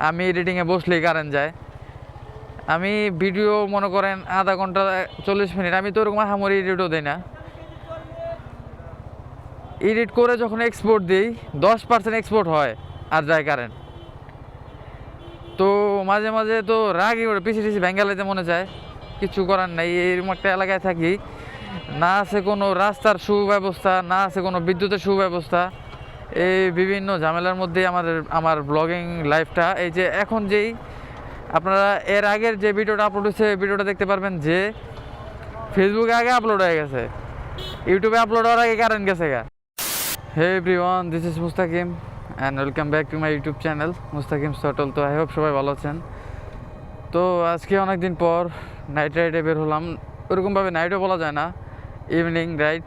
আমি এডিটিংয়ে বসলেই কারেন্ট যায়। আমি ভিডিও মনে করেন আধা ঘন্টা 40 মিনিট, আমি তো ওরকম আহামরি এডিটও দিই না। এডিট করে যখন এক্সপোর্ট দিই 10% এক্সপোর্ট হয় আর যায় কারেন্ট। তো মাঝে মাঝে তো রাগই ওঠে, পিছিয়ে পিছিয়ে ভেঙ্গালাইতে মনে চায়, কিছু করার নাই। এরকম একটা এলাকায় থাকি, না আছে কোনো রাস্তার সুব্যবস্থা, না আছে কোনো বিদ্যুতের সুব্যবস্থা। এই বিভিন্ন ঝামেলার মধ্যে আমার ব্লগিং লাইফটা। এই যে এখন যেই আপনারা এর আগের যে ভিডিওটা আপলোড হয়েছে, ভিডিওটা দেখতে পারবেন যে ফেসবুকে আগে আপলোড হয়ে গেছে, ইউটিউবে আপলোড হওয়ার আগে কারেন্ট গেছে গা। Hey everyone, this is Mustakim and welcome back to my YouTube channel Mustakim সটল। তো আই হোপ সবাই ভালো আছেন। তো আজকে অনেক দিন পর নাইট রাইডে বের হলাম। ওরকমভাবে নাইটও বলা যায় না, ইভিনিং রাইড,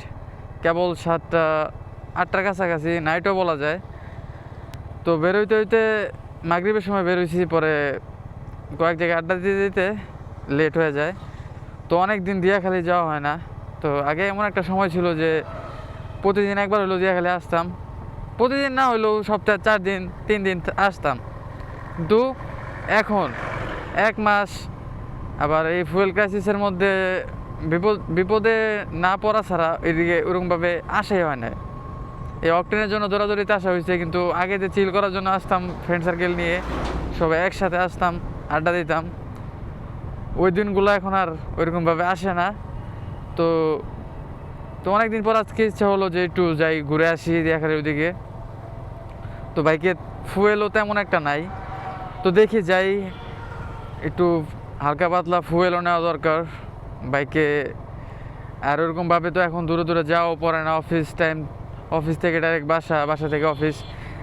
কেবল 7টা-8টার কাছাকাছি নাইটও বলা যায়। তো বেরোইতে হইতে মাগরিবের সময় বেরোইছি, পরে কয়েক জায়গায় আড্ডা দিতে দিতে লেট হয়ে যায়। তো অনেক দিন দিয়াখালি যাওয়া হয় না। তো আগে এমন একটা সময় ছিল যে প্রতিদিন একবার হলেও দিয়াখালি আসতাম, প্রতিদিন না হলেও সপ্তাহে 4 দিন 3 দিন আসতাম। কিন্তু এখন 1 মাস, আবার এই ফুয়েল ক্রাইসিসের মধ্যে বিপদে না পড়া ছাড়া এদিকে ওরকমভাবে আসাই হয় না। এই অকটেনের জন্য দৌড়াদৌড়িতে আসা হয়েছে, কিন্তু আগে যে চিল করার জন্য আসতাম ফ্রেন্ড সার্কেল নিয়ে, সবাই একসাথে আসতাম, আড্ডা দিতাম, ওই দিনগুলো এখন আর ওইরকমভাবে আসে না। তো তো অনেকদিন পর আজকে ইচ্ছা হলো যে একটু যাই, ঘুরে আসি দিয়াখালির ওইদিকে। তো বাইকে ফুয়েলও তেমন একটা নাই, তো দেখি যাই, একটু হালকা পাতলা ফুয়েলও নেওয়া দরকার বাইকে। আর ওরকমভাবে তো এখন দূরে দূরে যাওয়াও পড়ে না, অফিস থেকে ডাইরেক্ট বাসা থেকে অফিস,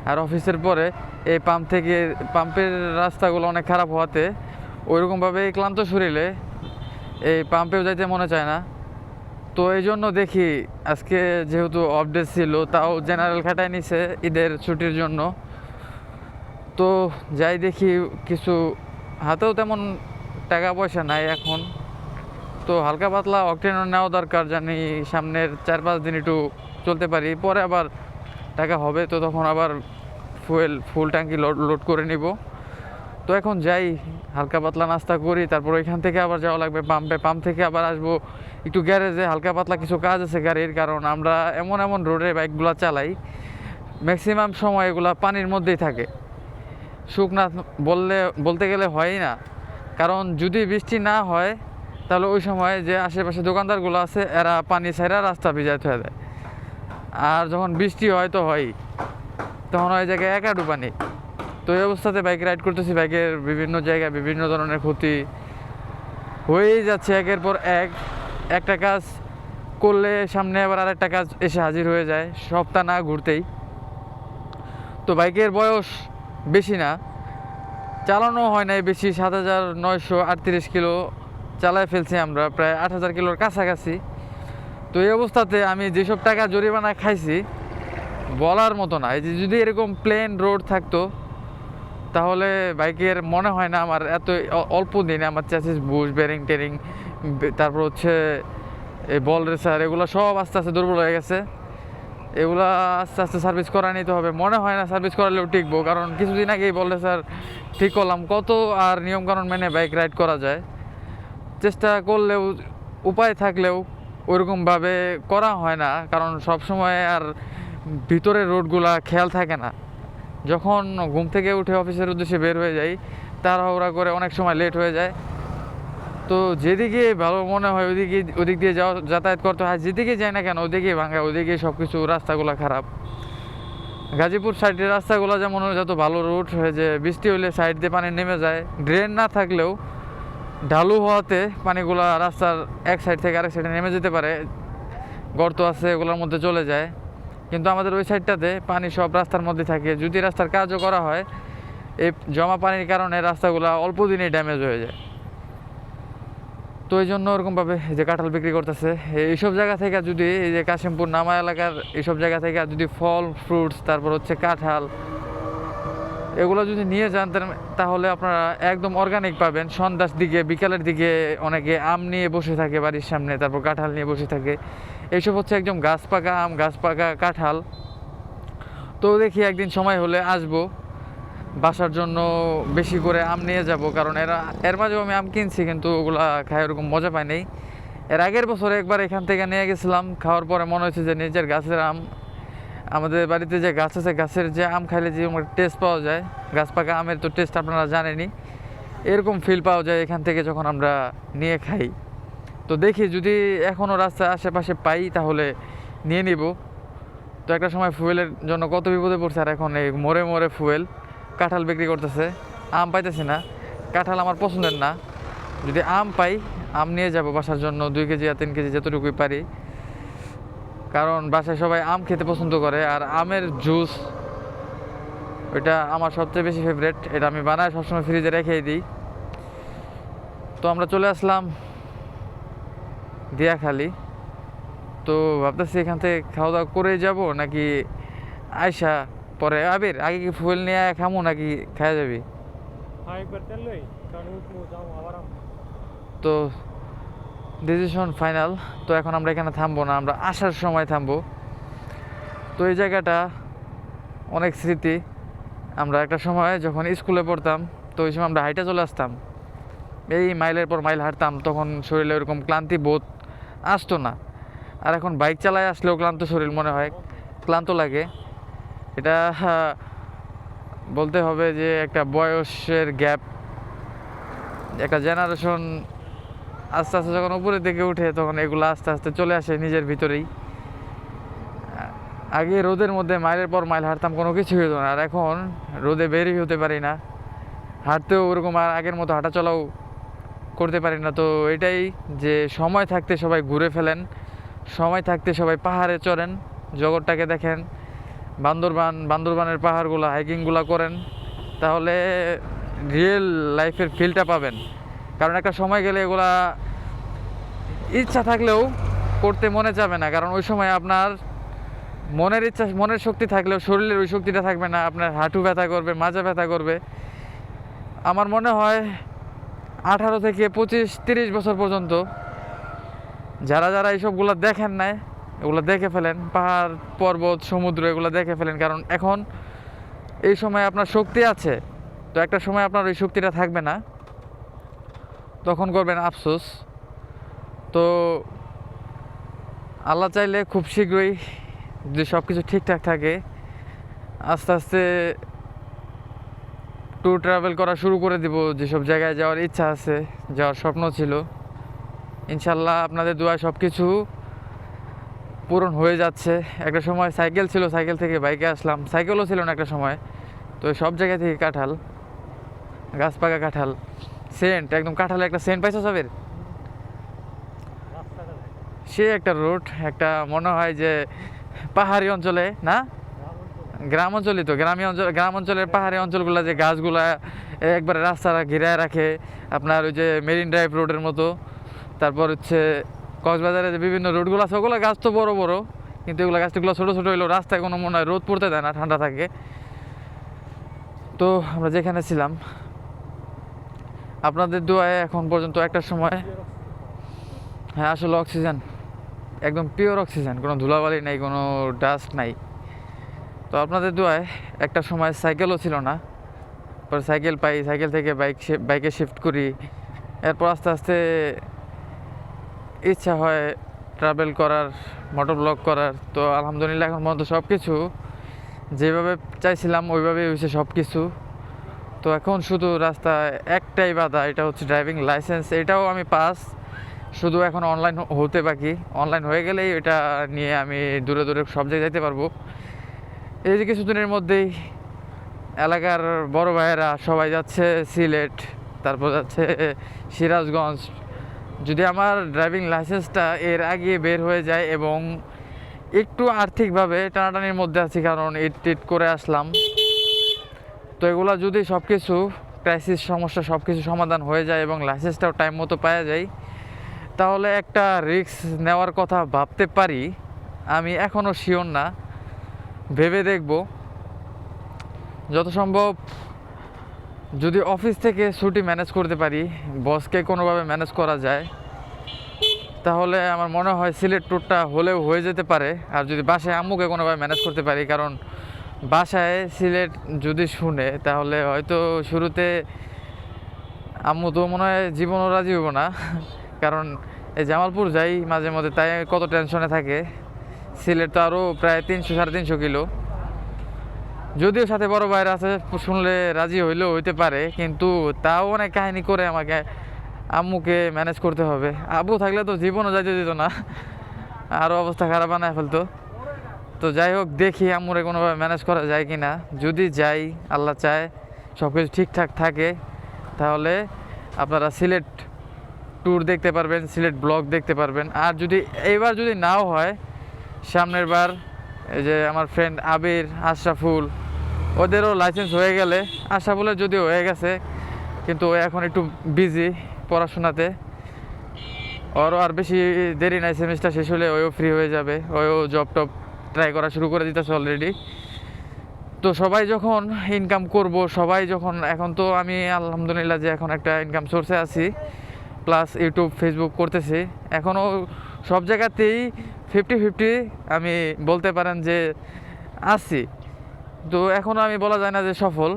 আর অফিসের পরে এই পাম্পের রাস্তাগুলো অনেক খারাপ হওয়াতে ওইরকমভাবে ক্লান্ত শরীরে এই পাম্পেও যাইতে মনে চায় না। তো এই জন্য দেখি আজকে যেহেতু অফ ডে ছিল, তাও জেনারেল খাটায় নিছে ঈদের ছুটির জন্য। তো যাই দেখি, কিছু হাতেও তেমন টাকা পয়সা নাই এখন। তো হালকা পাতলা অকটেনও নেওয়া দরকার, জানি সামনের 4-5 দিন একটু চলতে পারি, পরে আবার টাকা হবে তো তখন আবার ফুল ট্যাঙ্কি লোড করে নিব। তো এখন যাই, হালকা পাতলা নাস্তা করি, তারপর ওইখান থেকে আবার যাওয়া লাগবে পাম্প থেকে আবার আসবো একটু গ্যারেজে, হালকা পাতলা কিছু কাজ আছে গাড়ির। কারণ আমরা এমন রোডে বাইকগুলো চালাই, ম্যাক্সিমাম সময় এগুলো পানির মধ্যেই থাকে, শুকনা বলতে গেলে হয়ই না। কারণ যদি বৃষ্টি না হয় তাহলে ওই সময় যে আশেপাশে দোকানদারগুলো আছে এরা পানি ছাইরা রাস্তা ভিজাইতে হয়ে যায়, আর যখন বৃষ্টি হয় তো হয়ই, তখন ওই জায়গায় একাডু পানি। তো এই অবস্থাতে বাইক রাইড করতেছি, বাইকের বিভিন্ন জায়গায় বিভিন্ন ধরনের ক্ষতি হয়েই যাচ্ছে একের পর একটা কাজ করলে সামনে আবার আরেকটা কাজ এসে হাজির হয়ে যায়, সপ্তাহ না ঘুরতেই। তো বাইকের বয়স বেশি না, চালানো হয় নাই বেশি, 7,938 কিলো চালায় ফেলছি আমরা, প্রায় 8,000 কিলোর কাছাকাছি। তো এই অবস্থাতে আমি যেসব টাকা জরিমানা খাইছি বলার মতো না। এই যে যদি এরকম প্লেন রোড থাকতো তাহলে বাইকের মনে হয় না আমার এত অল্প দিনে আমার চ্যাসিস বুশ, বেরিং টেরিং, তারপর হচ্ছে এই বল রেসার, এগুলো সব আস্তে আস্তে দুর্বল হয়ে গেছে। এগুলা আস্তে আস্তে সার্ভিস করা নিতে হবে। মনে হয় না সার্ভিস করালেও টিকবো, কারণ কিছুদিন আগেই বল রেসার ঠিক করলাম। কত আর নিয়মকানুন মেনে বাইক রাইড করা যায়, চেষ্টা করলেও উপায় থাকলেও ওইরকমভাবে করা হয় না, কারণ সব সময় আর ভিতরের রোডগুলা খেয়াল থাকে না। যখন ঘুম থেকে উঠে অফিসের উদ্দেশ্যে বের হয়ে যাই, তাড়াহুড়া করে অনেক সময় লেট হয়ে যায়। তো যেদিকে ভালো মনে হয় ওদিক দিয়ে যাতায়াত করতে হয়, যেদিকে যাই না কেন ওদিকেই ভাঙা, ওদিকে সব কিছু রাস্তাগুলো খারাপ। গাজীপুর সাইডের রাস্তাগুলো যেমন যত ভালো রুট হয়ে যে বৃষ্টি হলে সাইড দিয়ে পানি নেমে যায়, ড্রেন না থাকলেও ঢালু হওয়াতে পানিগুলা রাস্তার এক সাইড থেকে আরেক সাইডে নেমে যেতে পারে, গর্ত আছে এগুলোর মধ্যে চলে যায়। কিন্তু আমাদের ওই সাইডটাতে পানি সব রাস্তার মধ্যে থাকে। যদি রাস্তার কাজও করা হয়, এই জমা পানির কারণে রাস্তাগুলো অল্প দিনেই ড্যামেজ হয়ে যায়। তো এই জন্য ওরকমভাবে যে কাঁঠাল বিক্রি করতেছে এইসব জায়গা থেকে, যদি এই যে কাশিমপুর নামা এলাকার এইসব জায়গা থেকে যদি ফল ফ্রুটস, তারপর হচ্ছে কাঁঠাল, এগুলো যদি নিয়ে যান তাহলে আপনারা একদম অর্গানিক পাবেন। সন্ধ্যার দিকে বিকালের দিকে অনেকে আম নিয়ে বসে থাকে বাড়ির সামনে, তারপর কাঁঠাল নিয়ে বসে থাকে। এইসব হচ্ছে একদম গাছ পাকা আম, গাছ পাকা কাঁঠাল। তো দেখি একদিন সময় হলে আসবো, বাসার জন্য বেশি করে আম নিয়ে যাব, কারণ এর মাঝেও আমি আম কিনছি কিন্তু ওগুলা খাই ওরকম মজা পাই নাই। এর আগের বছর একবার এখান থেকে নিয়ে গেছিলাম, খাওয়ার পরে মনে হচ্ছে যে নিজের গাছের আম, আমাদের বাড়িতে যে গাছ আছে গাছের যে আম খাইলে যে টেস্ট পাওয়া যায়, গাছ পাকা আমের তো টেস্ট আপনারা জানেনই, এরকম ফিল পাওয়া যায় এখান থেকে যখন আমরা নিয়ে খাই। তো দেখি যদি এখনও রাস্তায় আশেপাশে পাই তাহলে নিয়ে নিব। তো একটা সময় ফুয়েলের জন্য কত বিপদে পড়ছে, আর এখন এই মোড়ে মোড়ে ফুয়েল কাঁঠাল বিক্রি করতেছে, আম পাইতেছি না। কাঁঠাল আমার পছন্দের না, যদি আম পাই আম নিয়ে যাব বাসার জন্য 2 কেজি আর 3 কেজি যতটুকুই পারি, কারণ বাসায় সবাই আম খেতে পছন্দ করে। আর আমের জুস ওইটা আমার সবচেয়ে বেশি ফেভারেট, এটা আমি বানাই সবসময় ফ্রিজে রেখেই দিই। তো আমরা চলে আসলাম দিয়াখালি। তো ভাবতেছি এখান থেকে খাওয়া দাওয়া করে যাব নাকি আয়সা পরে আবির আগে কি ফুয়েল নিয়ে খামো নাকি খাওয়া যাবি? তো ডিসিশন ফাইনাল। তো এখন আমরা এখানে থামবো না, আমরা আসার সময় থামবো। তো এই জায়গাটা অনেক স্মৃতি। আমরা একটা সময় যখন স্কুলে পড়তাম তো ওই সময় আমরা হাইটে চলে আসতাম, এই মাইলের পর মাইল হাঁটতাম, তখন শরীরে এরকম ক্লান্তি বোধ আসতো না। আর এখন বাইক চালায় আসলেও ক্লান্ত শরীর মনে হয়, ক্লান্ত লাগে। এটা বলতে হবে যে একটা বয়সের গ্যাপ, একটা জেনারেশন আস্তে আস্তে যখন উপরের দিকে উঠে তখন এগুলো আস্তে আস্তে চলে আসে নিজের ভিতরেই। আগে রোদের মধ্যে মাইলের পর মাইল হাঁটতাম, কোনো কিছু হতো না, আর এখন রোদে বেরই হতে পারি না, হাঁটতেও ওরকম আর আগের মতো হাঁটা চলাও করতে পারি না। তো এটাই যে সময় থাকতে সবাই ঘুরে ফেলেন, সময় থাকতে সবাই পাহাড়ে চড়েন, জগৎটাকে দেখেন, বান্দরবানের পাহাড়গুলো হাইকিংগুলো করেন, তাহলে রিয়েল লাইফের ফিলটা পাবেন। কারণ একটা সময় গেলে এগুলা ইচ্ছা থাকলেও করতে মনে যাবে না, কারণ ওই সময় আপনার মনের ইচ্ছা মনের শক্তি থাকলেও শরীরের ওই শক্তিটা থাকবে না, আপনার হাঁটু ব্যথা করবে, মাজা ব্যথা করবে। আমার মনে হয় 18 থেকে 25-30 বছর পর্যন্ত যারা যারা এইসবগুলো দেখেন নাই এগুলো দেখে ফেলেন, পাহাড় পর্বত সমুদ্র এগুলো দেখে ফেলেন, কারণ এখন এই সময় আপনার শক্তি আছে, তো একটা সময় আপনার ওই শক্তিটা থাকবে না, তখন করবেন আফসোস। তো আল্লাহ চাইলে খুব শীঘ্রই যদি সব কিছু ঠিকঠাক থাকে আস্তে আস্তে ট্যুর ট্রাভেল করা শুরু করে দিব, যেসব জায়গায় যাওয়ার ইচ্ছা আছে, যাওয়ার স্বপ্ন ছিল, ইনশাল্লাহ আপনাদের দোয়ায় সব কিছু পূরণ হয়ে যাচ্ছে। একটা সময় সাইকেল ছিল, সাইকেল থেকে বাইকে আসলাম, সাইকেলও ছিল না একটা সময়। তো সব জায়গা থেকে কাঁঠাল, গাছ পাকা কাঁঠাল, সেন্ট, একদম কাঁঠালে একটা সেন্ট পাইছো সবের, সে একটা রোড, একটা মনে হয় যে পাহাড়ি অঞ্চলে না, গ্রাম অঞ্চলই তো, গ্রাম অঞ্চলের পাহাড়ি অঞ্চলগুলো যে গাছগুলা একবারে রাস্তাটা ঘিরায় রাখে, আপনার ওই যে মেরিন ড্রাইভ রোডের মতো। তারপর হচ্ছে কক্সবাজারে যে বিভিন্ন রোডগুলো আছে ওগুলো গাছ তো বড় বড়, কিন্তু এগুলো গাছগুলো ছোটো ছোটো হইলেও রাস্তায় কোনো মনে হয় রোদ পড়তে দেয় না, ঠান্ডা থাকে। তো আমরা যেখানে ছিলাম আপনাদের দোয়ায় এখন পর্যন্ত একটা সময়, হ্যাঁ আসলে অক্সিজেন একদম পিওর অক্সিজেন, কোনো ধুলাবালি নাই, কোনো ডাস্ট নাই। তো আপনাদের দোয়ায় একটা সময় সাইকেলও ছিল না, পরে সাইকেল পাই, সাইকেল থেকে বাইকে শিফট করি, এরপর আস্তে আস্তে ইচ্ছা হয় ট্রাভেল করার, মোটর ব্লগ করার। তো আলহামদুলিল্লাহ এখন পর্যন্ত সব কিছু যেভাবে চাইছিলাম ওইভাবেই হয়েছে সব কিছু। তো এখন শুধু রাস্তায় একটাই বাধা, এটা হচ্ছে ড্রাইভিং লাইসেন্স, এটাও আমি পাস, শুধু এখন অনলাইন হতে বাকি। অনলাইন হয়ে গেলেই এটা নিয়ে আমি দূরে দূরে সব জায়গায় যেতে পারবো। এই যে কিছুদিনের মধ্যেই এলাকার বড় ভাইয়েরা সবাই যাচ্ছে সিলেট, তারপর যাচ্ছে সিরাজগঞ্জ। যদি আমার ড্রাইভিং লাইসেন্সটা এর আগে বের হয়ে যায়, এবং একটু আর্থিকভাবে টানাটানির মধ্যে আছি কারণ ইট করে আসলাম, তো এগুলো যদি সব কিছু ক্রাইসিস সমস্যা সব কিছু সমাধান হয়ে যায় এবং লাইসেন্সটাও টাইম মতো পাওয়া যায়, তাহলে একটা রিস্ক নেওয়ার কথা ভাবতে পারি। আমি এখনও শিওর না, ভেবে দেখব। যত সম্ভব যদি অফিস থেকে ছুটি ম্যানেজ করতে পারি, বসকে কোনোভাবে ম্যানেজ করা যায়, তাহলে আমার মনে হয় সিলেট ট্যুরটা হলেও হয়ে যেতে পারে। আর যদি বাসায় আম্মুকে কোনোভাবে ম্যানেজ করতে পারি, কারণ বাসায় সিলেট যদি শুনে তাহলে হয়তো শুরুতে আম্মু তো মনে হয় জীবনও রাজি হইব না। কারণ এই জামালপুর যাই মাঝে মধ্যে, তাই কত টেনশনে থাকে। সিলেট তো আরও প্রায় 300-350 কিলো, যদিও সাথে বড় ভাইরা আছে, শুনলে রাজি হইলেও হইতে পারে, কিন্তু তাও অনেক কাহিনী করে আমাকে আম্মুকে ম্যানেজ করতে হবে। আব্বু থাকলে তো জীবনও যাইতে দিত না, আরও অবস্থা খারাপ বানায় ফেলতো। তো যাই হোক, দেখি আম্মুরে কোনোভাবে ম্যানেজ করা যায় কি না। যদি যাই, আল্লাহ চায় সব কিছু ঠিকঠাক থাকে, তাহলে আপনারা সিলেট ট্যুর দেখতে পারবেন, সিলেট ব্লগ দেখতে পারবেন। আর যদি এইবার যদি নাও হয়, সামনের বার এই যে আমার ফ্রেন্ড আবির, আশরাফুল, ওদেরও লাইসেন্স হয়ে গেলে, আশরাফুলের যদিও হয়ে গেছে, কিন্তু ও এখন একটু বিজি পড়াশোনাতে, ওরও আর বেশি দেরি নাই, সেমিস্টার শেষ হলে ওও ফ্রি হয়ে যাবে, ওও জব টব ট্রাই করা শুরু করে দিতেছে অলরেডি। তো সবাই যখন ইনকাম করব, সবাই যখন, এখন তো আমি আলহামদুলিল্লাহ যে এখন একটা ইনকাম সোর্সে আছি, প্লাস ইউটিউব ফেসবুক করতেছি, এখনও সব জায়গাতেই 50-50 আমি বলতে পারেন যে আছি। তো এখনও আমি বলা যায় না যে সফল,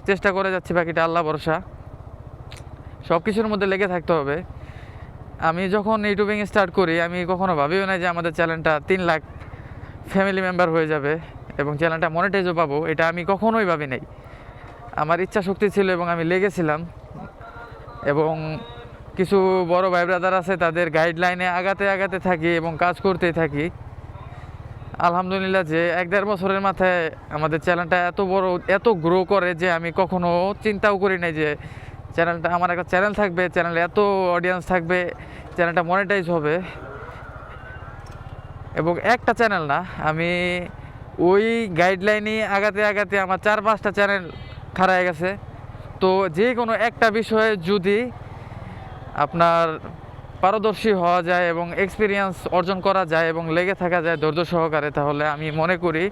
চেষ্টা করে যাচ্ছি, বাকিটা আল্লাহ ভরসা। সব কিছুর মধ্যে লেগে থাকতে হবে। আমি যখন ইউটিউবিং স্টার্ট করি, আমি কখনো ভাবিও না যে আমাদের চ্যানেলটা 3 লাখ ফ্যামিলি মেম্বার হয়ে যাবে এবং চ্যানেলটা মনিটাইজও পাবো, এটা আমি কখনোই ভাবি নাই। আমার ইচ্ছা শক্তি ছিল এবং আমি লেগেছিলাম, এবং কিছু বড় ভাই ব্রাদার আছে, তাদের গাইডলাইনে আগাতে আগাতে থাকি এবং কাজ করতেই থাকি। আলহামদুলিল্লাহ যে 1-1.5 বছরের মাথায় আমাদের চ্যানেলটা এত বড়, এত গ্রো করে যে আমি কখনো চিন্তাও করি নাই যে চ্যানেলটা, আমার একটা চ্যানেল থাকবে, চ্যানেলে এত অডিয়েন্স থাকবে, চ্যানেলটা মনিটাইজ হবে। এবং একটা চ্যানেল না, আমি ওই গাইডলাইনে আগাতে আগাতে আমার 4-5টা চ্যানেল খাড়া হয়ে গেছে। তো যে কোনো একটা বিষয়ে যদি আপনার পারদর্শী হওয়া যায় এবং এক্সপিরিয়েন্স অর্জন করা যায় এবং লেগে থাকা যায় ধৈর্য সহকারে, তাহলে আমি মনে করি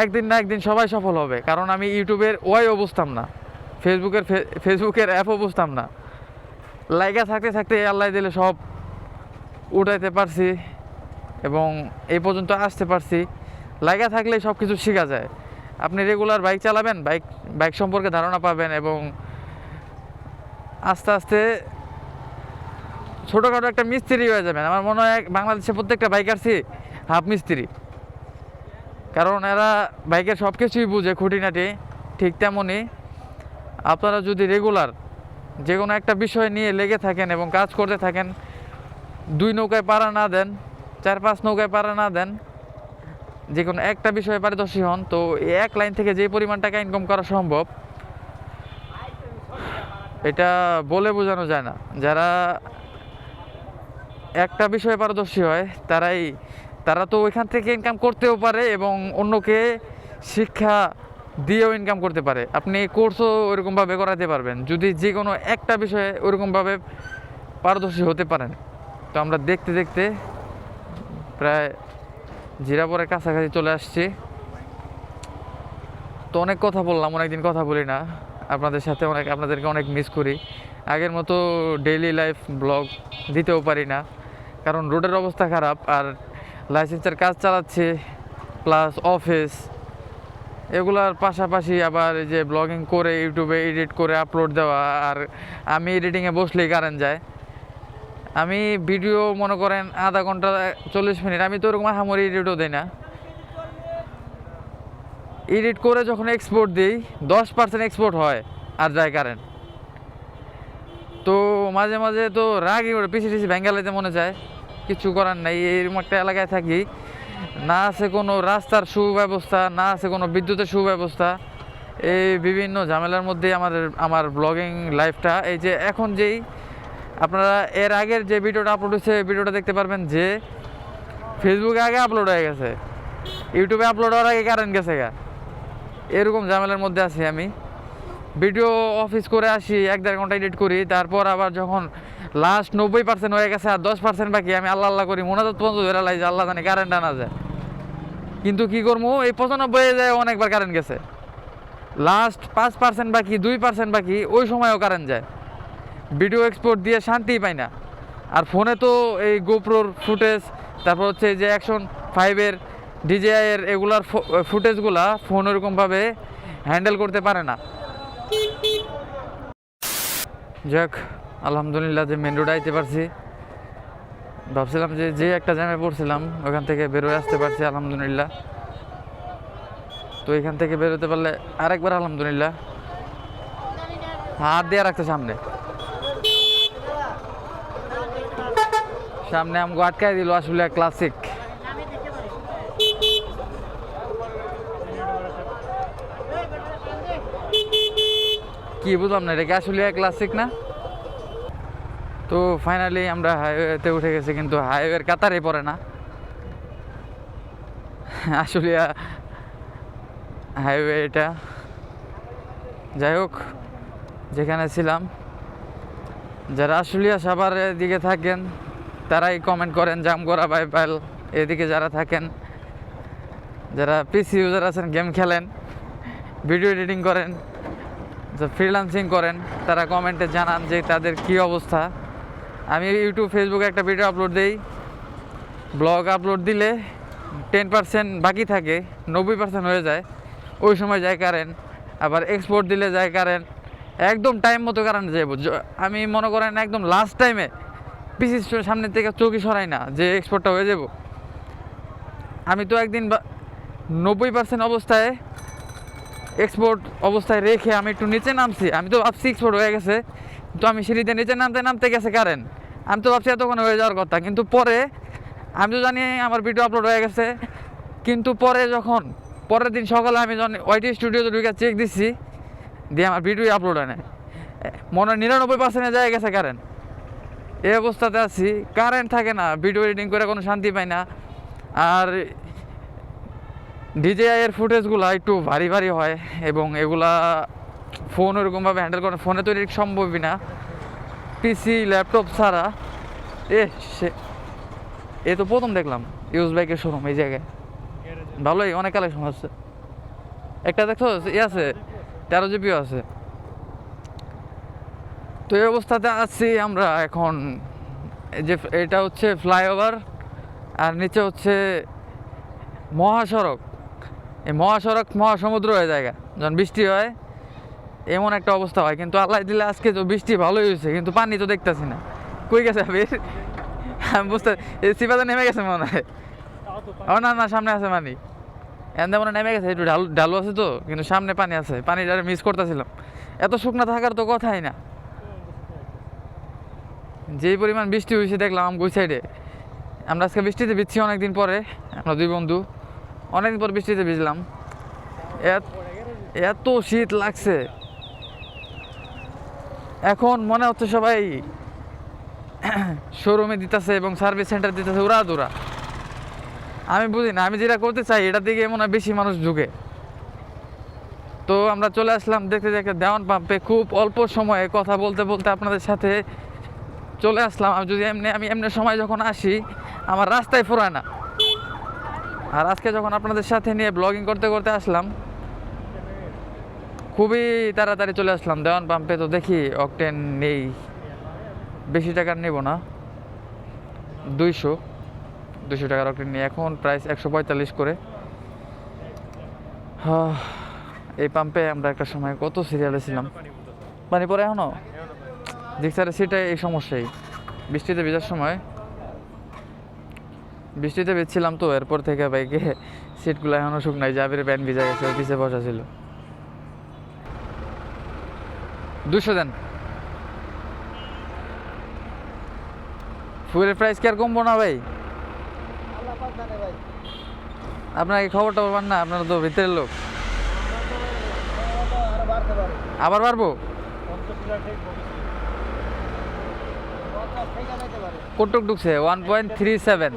একদিন না একদিন সবাই সফল হবে। কারণ আমি ইউটিউবের ওয়াইও বুঝতাম না, ফেসবুকের অ্যাপও বুঝতাম না, লাইগা থাকতে থাকতে আল্লাহ দিলে সব উঠাইতে পারছি এবং এই পর্যন্ত আসতে পারছি। লাইগা থাকলেই সব কিছু শেখা যায়। আপনি রেগুলার বাইক চালাবেন, বাইক সম্পর্কে ধারণা পাবেন এবং আস্তে আস্তে ছোটোখাটো একটা মিস্ত্রি হয়ে যাবেন। আমার মনে হয় বাংলাদেশে প্রত্যেকটা বাইকারসি হাফ মিস্ত্রি, কারণ এরা বাইকের সব কিছুই বুঝে খুঁটিনাটি। ঠিক তেমনই আপনারা যদি রেগুলার যে কোনো একটা বিষয় নিয়ে লেগে থাকেন এবং কাজ করতে থাকেন, 2 নৌকায় পাড়া না দেন, 4-5 নৌকায় পাড়া না দেন, যে কোনো একটা বিষয়ে পারদর্শী হন, তো এই এক লাইন থেকে যে পরিমাণ টাকা ইনকাম করা সম্ভব, এটা বলে বোঝানো যায় না। যারা একটা বিষয়ে পারদর্শী হয়, তারা তো ওইখান থেকে ইনকাম করতেও পারে এবং অন্যকে শিক্ষা দিয়েও ইনকাম করতে পারে। আপনি কোর্সও ওইরকমভাবে করাতে পারবেন যদি যে কোনো একটা বিষয়ে ওইরকমভাবে পারদর্শী হতে পারেন। তো আমরা দেখতে দেখতে প্রায় জিরাপুরের কাছাকাছি চলে আসছি। তো অনেক কথা বললাম, অনেকদিন কথা বলি না আপনাদের সাথে, আপনাদেরকে অনেক মিস করি। আগের মতো ডেইলি লাইফ ব্লগ দিতেও পারি না, কারণ রোডের অবস্থা খারাপ, আর লাইসেন্সের কাজ চালাচ্ছে, প্লাস অফিস, এগুলার পাশাপাশি আবার এই যে ব্লগিং করে ইউটিউবে এডিট করে আপলোড দেওয়া, আর আমি এডিটিংয়ে বসলেই কারেন্ট যায়। আমি ভিডিও মনে করেন আধা ঘন্টা 40 মিনিট, আমি তো ওরকম আহামরি এডিটও দিই না। এডিট করে যখন এক্সপোর্ট দিই 10% এক্সপোর্ট হয় আর যায় কারেন্ট। তো মাঝে মাঝে তো রাগই ওঠে, পিছিয়ে পিছিয়ে ভেঙ্গালাইতে মনে চায়, কিছু করার নাই। এরকম একটা এলাকায় থাকি, না আছে কোনো রাস্তার সুব্যবস্থা, না আছে কোনো বিদ্যুতের সুব্যবস্থা। এই বিভিন্ন ঝামেলার মধ্যেই আমার ব্লগিং লাইফটা। এই যে এখন যেই আপনারা এর আগের যে ভিডিওটা আপলোড হয়েছে, ভিডিওটা দেখতে পারবেন যে ফেসবুকে আগে আপলোড হয়ে গেছে, ইউটিউবে আপলোড হওয়ার আগে কারেন্ট গেছে গা। এরকম ঝামেলার মধ্যে আছি আমি। ভিডিও অফিস করে আসি, 1-1.5 ঘন্টা এডিট করি, তারপর আবার যখন লাস্ট 90% হয়ে গেছে আর 10% বাকি, আমি আল্লাহ আল্লাহ করি, মোনাজাত পর্যন্ত ধরে লাই যে আল্লাহ জানে কারেন্ট আনা যায়। কিন্তু কি করবো, এই 95 যায় অনেকবার কারেন্ট গেছে। লাস্ট 5% বাকি, 2% বাকি, ওই সময়ও কারেন্ট যায়। ভিডিও এক্সপোর্ট দিয়ে শান্তিই পাই না। আর ফোনে তো এই গোপ্রোর ফুটেজ, তারপর হচ্ছে যে অ্যাকশন 5-এর ডিজিআই এর এগুলার ফুটেজগুলা ফোন ওরকমভাবে হ্যান্ডেল করতে পারে না। যাক আলহামদুলিল্লাহ যে মেন রোডে আইতে পারছি। ভাবছিলাম যে একটা জ্যামে পড়ছিলাম ওখান থেকে বেরোয় আসতে পারছি আলহামদুলিল্লাহ। তো এখান থেকে বেরোতে পারলে আরেকবার আলহামদুলিল্লাহ। হাত দিয়ে রাখতে সামনে সামনে আমাকে আটকাই দিল আসলে ক্লাসিক। কি বুঝলাম না, এটা কি আসলে ক্লাসিক না? তো ফাইনালি আমরা হাইওয়েতে উঠে গেছি, কিন্তু হাইওয়ের কাতারে পড়ে না আসলে হাইওয়ে এটা। যাই হোক, যেখানে ছিলাম, যারা আশুলিয়া সাভারের দিকে থাকেন তারাই কমেন্ট করেন, জামগড়া বাইপাল এদিকে যারা থাকেন, যারা পিসি ইউজার আছেন, গেম খেলেন, ভিডিও এডিটিং করেন, ফ্রিল্যান্সিং করেন, তারা কমেন্টে জানান যে তাদের কি অবস্থা। আমি ইউটিউব ফেসবুকে একটা ভিডিও আপলোড দিই, ব্লগ আপলোড দিলে 10% বাকি থাকে, 90% হয়ে যায়, ওই সময় যায় কারেন্ট। আবার এক্সপোর্ট দিলে যায় কারেন্ট, একদম টাইম মতো কারেন্ট যাইব। আমি মনে করেন একদম লাস্ট টাইমে পিসির সামনের থেকে চৌকি সরাই না যে এক্সপোর্টটা হয়ে যাব। আমি তো একদিন 90% অবস্থায় এক্সপোর্ট অবস্থায় রেখে আমি একটু নিচে নামছি। আমি তো ভাবছি এক্সপোর্ট হয়ে গেছে, তো আমি সিঁড়িতে নিচে নামতে নামতে গেছে কারেন্ট। আমি তো ভাবছি এতক্ষণ হয়ে যাওয়ার কথা, কিন্তু পরে আমি তো জানি আমার ভিডিও আপলোড হয়ে গেছে। কিন্তু পরে যখন পরের দিন সকালে আমি যখন ওয়াইটি স্টুডিওতে ঢুকে চেক দিচ্ছি, দিয়ে আমার ভিডিও আপলোড হয় না, মনে হয় 99% যায় গেছে কারেন্ট। এই অবস্থাতে আছি, কারেন্ট থাকে না, ভিডিও এডিটিং করে কোনো শান্তি পাই না। আর ডিজিআই এর ফুটেজগুলো একটু ভারী ভারী হয় এবং এগুলা ফোন ওরকমভাবে হ্যান্ডেল করে ফোনে তৈরি সম্ভবই না, পিসি ল্যাপটপ ছাড়া। এ তো প্রথম দেখলাম ইউজ বাইকের শোরুম এই জায়গায়, ভালোই অনেক কালেকশন আছে। একটা দেখো ই আছে 13 জিবিও আছে। তো এই অবস্থাতে আছি আমরা এখন। যে এটা হচ্ছে ফ্লাইওভার আর নিচে হচ্ছে মহাসড়ক। এই মহাসড়ক মহাসমুদ্র হয়ে জায়গা, যখন বৃষ্টি হয় এমন একটা অবস্থা হয়। কিন্তু আল্লাহ দিলে আজকে তো বৃষ্টি ভালোই হয়েছে, কিন্তু পানি তো দেখতেছি না, কই গেছে আমি বুঝতে সিপাতে নেমে গেছে মনে হয়। ও না না, সামনে আছে পানি, এনে মনে নেমে গেছে, একটু ঢালু আছে তো, কিন্তু সামনে পানি আছে, পানিটা মিস করতেছিলাম। এত শুকনো থাকার তো কথাই না, যেই পরিমাণ বৃষ্টি হয়েছে দেখলাম ওই সাইডে। আমরা আজকে বৃষ্টিতে ভিজছি অনেকদিন পরে, আমরা দুই বন্ধু অনেকদিন পর বৃষ্টিতে ভিজলাম। এত শীত লাগছে, এখন মনে হচ্ছে সবাই শোরুমে দিতেছে এবং সার্ভিস সেন্টার দিতেছে উড়া দুরা। আমি বুঝি না, আমি যেটা করতে চাই এটার দিকে মনে হয় বেশি মানুষ ঝুঁকে। তো আমরা চলে আসলাম দেখতে দেখতে দেওয়ান পাম্পে, খুব অল্প সময়ে কথা বলতে বলতে আপনাদের সাথে চলে আসলাম। আমি এমনি সময় যখন আসি আমার রাস্তায় ফুরায় না, আর আজকে যখন আপনাদের সাথে নিয়ে ব্লগিং করতে করতে আসলাম, খুবই তাড়াতাড়ি চলে আসলাম দেওয়ান পাম্পে। তো দেখি অকটেন নেই, বেশি টাকার নেব না, 200 টাকার অকটেন নেই। এখন প্রাইস 145 করে। এই পাম্পে আমরা একটা সময় কত সিরিয়ালে ছিলাম। পানি পরে এখনো দেখছি, সেটাই এই সমস্যাই। বৃষ্টিতে ভেজার সময় বৃষ্টিতে ভিজছিলাম, তো এরপর থেকে বাইকে সিটগুলো এখনো শুকনাই, জাবির প্যান্ট ভিজা গেছে, পিছে বসা ছিল। 200 দেন। ফুয়েলের প্রাইস কি আর কমবো না ভাই? আপনার কি খবর টবর পান না? আপনারা তো ভিতরের লোক। আবার বাড়বো? কটুক ঢুকছে 1.37,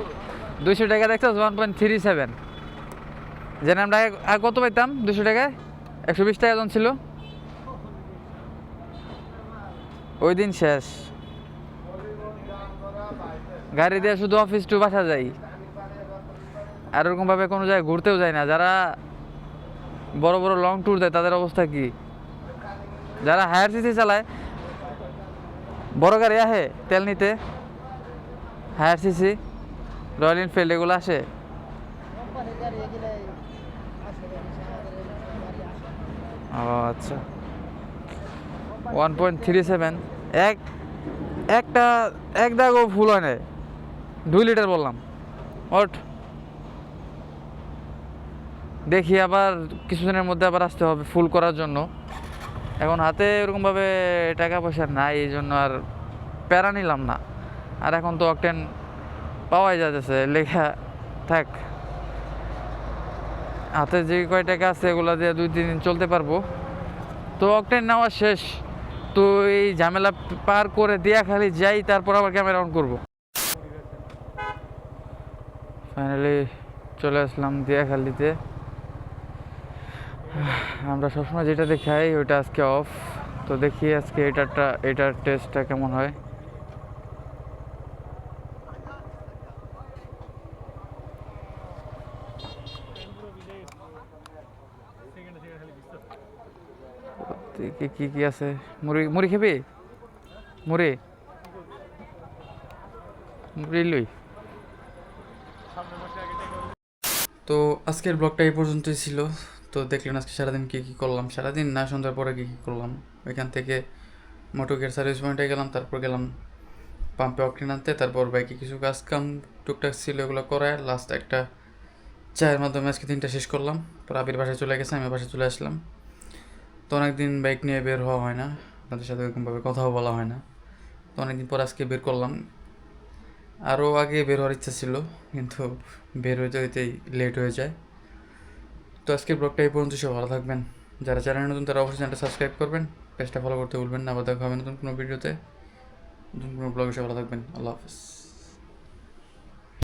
200 টাকা দেখছো 1.37। যেন আমরা কত পাইতাম 200 টাকায়? 120 টাকা জন ছিল ওই দিন। শেষ গাড়ি দিয়ে শুধু অফিস টু বাসা যাই, আর ওরকমভাবে কোনো জায়গায় ঘুরতেও যায় না। যারা বড় বড় লং ট্যুর দেয় তাদের অবস্থা কি? যারা হায়ার সিসি চালায়, বড় গাড়ি আহে তেল নিতে, হায়ার সিসি রয়্যাল এনফিল্ড এগুলো আসে, ও আচ্ছা, 1.37, এক একটা এক দাগও ফুল হয় নাই, 2 লিটার বললাম। ওট, দেখি আবার কিছুদিনের মধ্যে আবার আসতে হবে ফুল করার জন্য। এখন হাতে এরকমভাবে টাকা পয়সা নাই, এই জন্য আর প্যারা নিলাম না। আর এখন তো অকটেন পাওয়াই যাচ্ছে, লেখা থাক, হাতে যে কয় টাকা আছে এগুলো দিয়ে 2-3 দিন চলতে পারবো। তো অকটেন নেওয়া শেষ, তো এই ঝামেলা পার করে দিয়া খালি যাই, তারপর আবার ক্যামেরা অন করবো। ফাইনালি চলে আসলাম দিয়াখালিতে। আমরা সবসময় যেটা দেখাই ওইটা আজকে অফ, তো দেখি আজকে এটার টেস্টটা কেমন হয়। কি কি কি আছে, মুড়ি মুড়ি খেবি, মুড়ি মুড়ি লই। তো আজকের ব্লগটা এই পর্যন্তই ছিল। তো দেখলেন আজকে সারাদিন কী কী করলাম, সারাদিন না সন্ধ্যার পরে কী কী করলাম। ওইখান থেকে মোটকের সার্ভিস পয়েন্টে গেলাম, তারপর গেলাম পাম্পে অকটেন আনতে, তারপর বাইকে কিছু কাজ কাম টুকটাক ছিল এগুলো করায় লাস্ট একটা চায়ের মাধ্যমে আজকে 3টা শেষ করলাম। পর আবির বাসায় চলে গেছে, আমি বাসায় চলে আসলাম। তো অনেকদিন বাইক নিয়ে বের হওয়া হয় না, আপনাদের সাথে ওরকমভাবে কথাও বলা হয় না। তো অনেকদিন পর আজকে বের করলাম। আরও আগে বের হওয়ার ইচ্ছা ছিল, কিন্তু বের হইতে হইতেই লেট হয়ে যায়। তো আজকের ব্লগটা এই পর্যন্ত, সব ভালো থাকবেন। যারা চ্যানেল নতুন তারা অবশ্যই চ্যানেলটা সাবস্ক্রাইব করবেন, পেজটা ফলো করতে ভুলবেন না। আবার দেখা হবে নতুন কোনো ভিডিওতে, নতুন কোনো ব্লগে। সব ভালো থাকবেন, আল্লাহ হাফিজ।